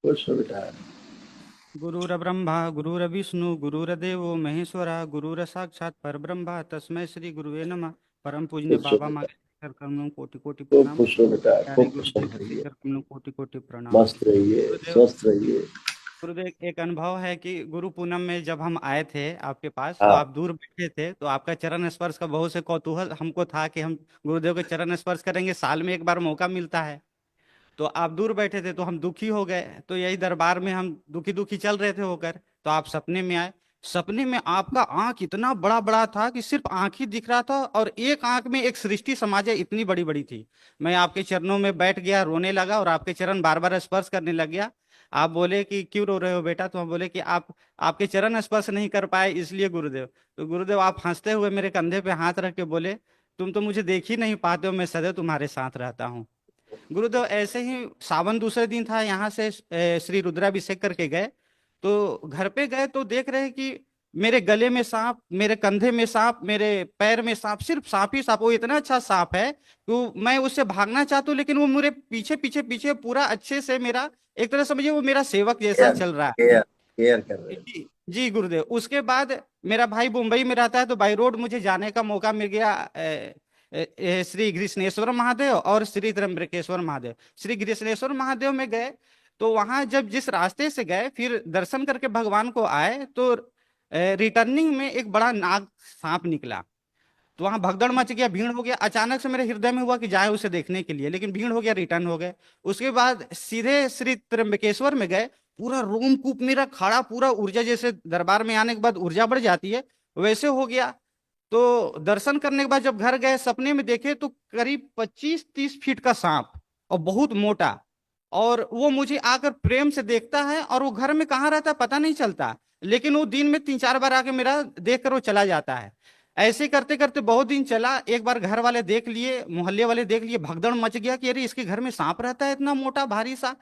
खुश हो बेटा। गुरुर्ब्रह्मा गुरुर्विष्णु गुरुर्देवो महेश्वरा गुरुर साक्षात परब्रह्मा तस्मै श्री गुरुवे नमः। परम पूजनीय खुश हो बाबा बेटा। मांगे कर कमलों कोटि कोटि खूब प्रणाम। खुश हो बेटा, प्यारे खूब खुश गुरुदेव हंसी रहिए। कर कमलों कोटि कोटि प्रणाम। मस्त रहिए, गुरुदेव, स्वस्थ रहिए। गुरुदेव एक अनुभव है कि गुरु पूनम में जब हम आए थे आपके पास तो हाँ। आप दूर बैठे थे, तो आपका चरण स्पर्श का बहुत से कौतूहल हमको था कि हम गुरुदेव के चरण स्पर्श करेंगे, साल में एक बार मौका मिलता है। तो आप दूर बैठे थे तो हम दुखी हो गए, तो यही दरबार में हम दुखी दुखी चल रहे थे होकर, तो आप सपने में आए। सपने में आपका आंख इतना बड़ा बड़ा था कि सिर्फ आंख ही दिख रहा था, और एक आंख में एक सृष्टि समाजे इतनी बड़ी बड़ी थी। मैं आपके चरणों में बैठ गया, रोने लगा और आपके चरण बार बार स्पर्श करने लग गया। आप बोले कि क्यों रो रहे हो बेटा, तो हम बोले कि आप आपके चरण स्पर्श नहीं कर पाए इसलिए गुरुदेव। तो गुरुदेव आप हंसते हुए मेरे कंधे पे हाथ रख के बोले, तुम तो मुझे देख ही नहीं पाते हो, मैं सदैव तुम्हारे साथ रहता हूँ। गुरुदेव ऐसे ही सावन दूसरे दिन था, यहाँ से श्री रुद्राभिषेक करके गए। तो घर पे गए तो देख रहे हैं कि मेरे गले में सांप, मेरे कंधे में सांप, मेरे पैर में सांप, सिर्फ सांप ही सांप। वो इतना अच्छा सांप है तो मैं उससे भागना चाहता हूँ, लेकिन वो मेरे पीछे पीछे पीछे पूरा अच्छे से मेरा, एक तरह समझिए वो मेरा सेवक जैसा केयर चल रहा केयर केयर कर रहे है। हैं। जी जी गुरुदेव। उसके बाद मेरा भाई मुंबई में रहता है, तो बाई रोड मुझे जाने का मौका मिल गया श्री कृष्णेश्वर महादेव और श्री त्र्यंबकेश्वर महादेव। श्री कृष्णेश्वर महादेव में गए, तो वहां जब जिस रास्ते से गए फिर दर्शन करके भगवान को आए, तो रिटर्निंग में एक बड़ा नाग सांप निकला। तो वहां भगदड़ मच गया, भीड़ हो गया। अचानक से मेरे हृदय में हुआ कि जाए उसे देखने के लिए, लेकिन भीड़ हो गया, रिटर्न हो गए। उसके बाद सीधे श्री त्र्यंबकेश्वर में गए। पूरा रोमकूप मेरा खड़ा, पूरा ऊर्जा, जैसे दरबार में आने के बाद ऊर्जा बढ़ जाती है वैसे हो गया। तो दर्शन करने के बाद जब घर गए, सपने में देखे तो करीब 25-30 फीट का सांप, और बहुत मोटा। और वो मुझे आकर प्रेम से देखता है, और वो घर में कहाँ रहता है पता नहीं चलता, लेकिन वो दिन में 3-4 बार आके मेरा देख कर वो चला जाता है। ऐसे करते करते बहुत दिन चला। एक बार घर वाले देख लिए, मोहल्ले वाले देख लिए, भगदड़ मच गया कि अरे इसके घर में सांप रहता है इतना मोटा भारी सा।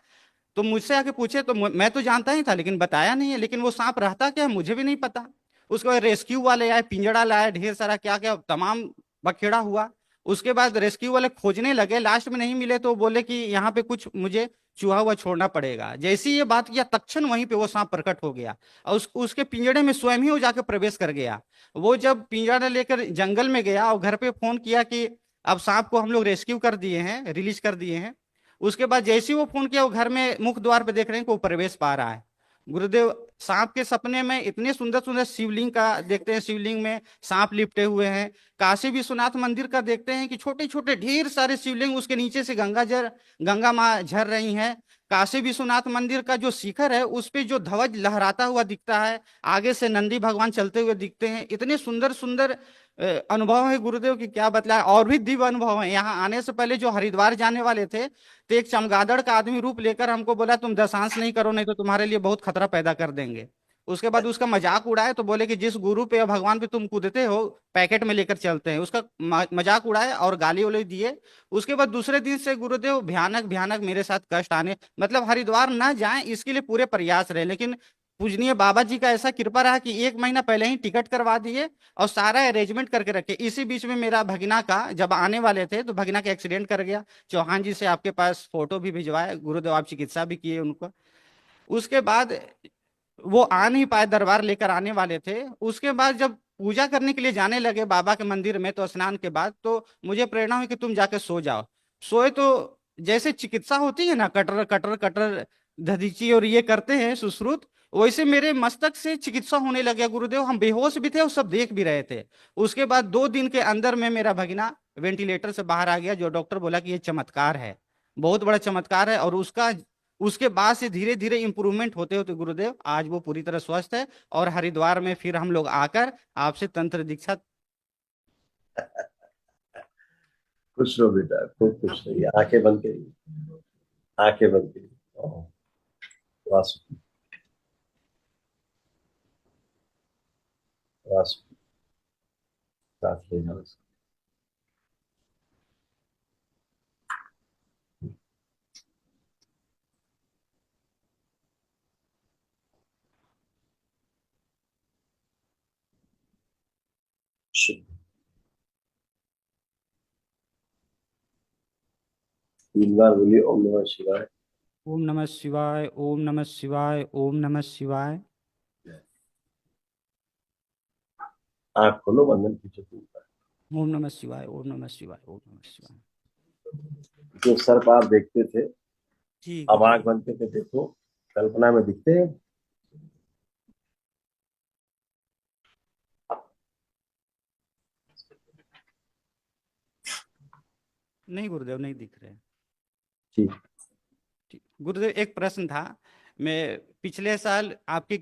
तो मुझसे आके पूछे तो मैं तो जानता ही था लेकिन बताया नहीं है, लेकिन वो सांप रहता क्या है मुझे भी नहीं पता। उसके बाद रेस्क्यू वाले आए, पिंजड़ा लाए, ढेर सारा क्या क्या तमाम बखेड़ा हुआ। उसके बाद रेस्क्यू वाले खोजने लगे, लास्ट में नहीं मिले तो बोले कि यहाँ पे कुछ मुझे चूहा हुआ छोड़ना पड़ेगा। जैसे ही ये बात किया तत्क्षण वहीं पे वो सांप प्रकट हो गया, और उसके पिंजड़े में स्वयं ही वो जाकर प्रवेश कर गया। वो जब पिंजड़ा लेकर जंगल में गया और घर पे फोन किया कि अब सांप को हम लोग रेस्क्यू कर दिए हैं, रिलीज कर दिए हैं। उसके बाद जैसे ही वो फोन किया, वो घर में मुख्य द्वार पे देख रहे हैं कि वो प्रवेश पा रहा है। गुरुदेव सांप के सपने में इतने सुंदर सुंदर शिवलिंग का देखते हैं, शिवलिंग में सांप लिपटे हुए हैं। काशी विश्वनाथ मंदिर का देखते हैं कि छोटे छोटे ढेर सारे शिवलिंग, उसके नीचे से गंगा माँ झर रही हैं। काशी विश्वनाथ मंदिर का जो शिखर है उस पे जो ध्वज लहराता हुआ दिखता है, आगे से नंदी भगवान चलते हुए दिखते हैं। इतने सुंदर सुंदर अनुभव है गुरुदेव की क्या बतलाए। और भी दिव्य अनुभव है। यहाँ आने से पहले जो हरिद्वार जाने वाले थे, तो एक चमगादड़ का आदमी रूप लेकर हमको बोला तुम दशांश नहीं करो, नहीं तो तुम्हारे लिए बहुत खतरा पैदा कर देंगे। उसके बाद उसका मजाक उड़ाए, तो बोले कि जिस गुरु पे या भगवान पे तुम कूदते हो पैकेट में लेकर चलते हैं, उसका मजाक उड़ाए और गाली वाली दिए। उसके बाद दूसरे दिन से गुरुदेव भयानक भयानक मेरे साथ कष्ट आने, मतलब हरिद्वार ना जाएं इसके लिए पूरे प्रयास रहे, लेकिन पूजनीय बाबा जी का ऐसा कृपा रहा कि 1 महीना पहले ही टिकट करवा दिए और सारा अरेंजमेंट करके रखे। इसी बीच में मेरा भगना का जब आने वाले थे तो भगना का एक्सीडेंट कर गया। चौहान जी से आपके पास फोटो भी भिजवाए, गुरुदेव आप चिकित्सा भी किए उनको। उसके बाद वो आ नहीं पाए, दरबार लेकर आने वाले थे। उसके बाद जब पूजा करने के लिए जाने लगे बाबा के मंदिर में, तो स्नान के बाद तो मुझे प्रेरणा हुई कि तुम जाके सो जाओ। सोए तो जैसे चिकित्सा होती है ना, कटर कटर कटर धदीची और ये करते हैं सुश्रुत, वैसे मेरे मस्तक से चिकित्सा होने लग गया गुरुदेव। हम बेहोश भी थे और सब देख भी रहे थे। उसके बाद 2 दिन के अंदर में मेरा भगना वेंटिलेटर से बाहर आ गया, जो डॉक्टर बोला कि ये चमत्कार है, बहुत बड़ा चमत्कार है। और उसके बाद से धीरे धीरे इंप्रूवमेंट होते होते गुरुदेव आज वो पूरी तरह स्वस्थ है। और हरिद्वार में फिर हम लोग आकर आपसे तंत्र दीक्षा। खुश रहो बेटा, खूब खुश रहिए। आंखें बंद करिए, आंखें बंद करिए। वासु वासु सांस ले जाओ। शुभ। 3 बार बोलिए ओम नमः शिवाय। ओम नमः शिवाय, ओम नमः शिवाय, ओम नमः शिवाय। आंख खोलो, बंधन पीछे टूटा। ओम नमः शिवाय, ओम नमः शिवाय, ओम नमः शिवाय। जो सर्प आप देखते थे, जी अब गुरुदेव। आंख बंद करके देखो, कल्पना में दिखते हैं। नहीं गुरुदेव, नहीं दिख रहे। ठीक। ठीक। गुरुदेव एक प्रश्न था, मैं पिछले साल आपकी